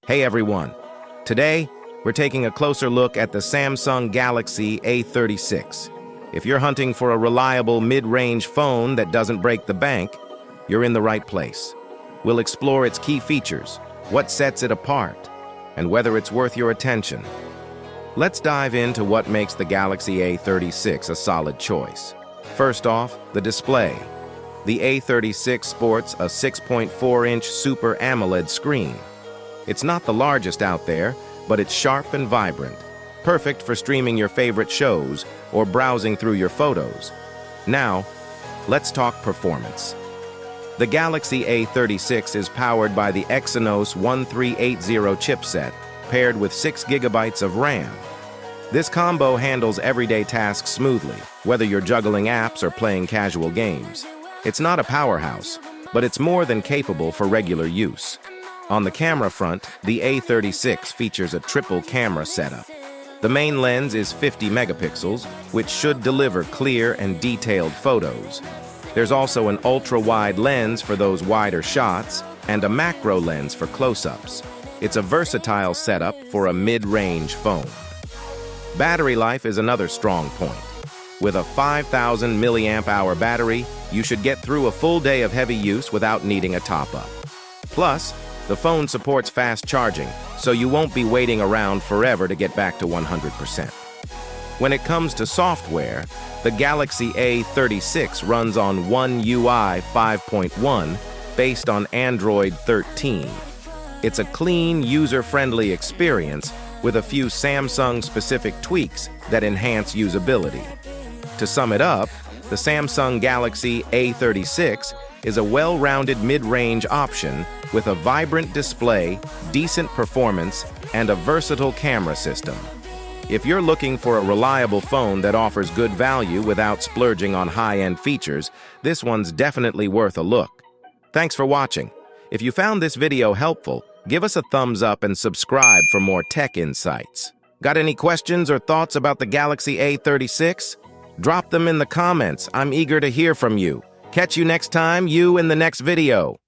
Hey everyone! Today, we're taking a closer look at the Samsung Galaxy A36. If you're hunting for a reliable mid-range phone that doesn't break the bank, you're in the right place. We'll explore its key features, what sets it apart, and whether it's worth your attention. Let's dive into what makes the Galaxy A36 a solid choice. First off, the display. The A36 sports a 6.4-inch Super AMOLED screen. It's not the largest out there, but it's sharp and vibrant, perfect for streaming your favorite shows or browsing through your photos. Now, let's talk performance. The Galaxy A36 is powered by the Exynos 1380 chipset, paired with 6 GB of RAM. This combo handles everyday tasks smoothly, whether you're juggling apps or playing casual games. It's not a powerhouse, but it's more than capable for regular use. On the camera front, the A36 features a triple camera setup. The main lens is 50 megapixels, which should deliver clear and detailed photos. There's also an ultra-wide lens for those wider shots and a macro lens for close-ups. It's a versatile setup for a mid-range phone. Battery life is another strong point. With a 5,000 milliamp-hour battery, you should get through a full day of heavy use without needing a top-up. Plus, the phone supports fast charging, so you won't be waiting around forever to get back to 100%. When it comes to software, the Galaxy A36 runs on One UI 5.1 based on Android 13. It's a clean, user-friendly experience with a few Samsung-specific tweaks that enhance usability. To sum it up, the Samsung Galaxy A36 is a well-rounded mid-range option with a vibrant display, decent performance, and a versatile camera system. If you're looking for a reliable phone that offers good value without splurging on high-end features, this one's definitely worth a look. Thanks for watching. If you found this video helpful, give us a thumbs up and subscribe for more tech insights. Got any questions or thoughts about the Galaxy A36? Drop them in the comments. I'm eager to hear from you. Catch you next time, in the next video.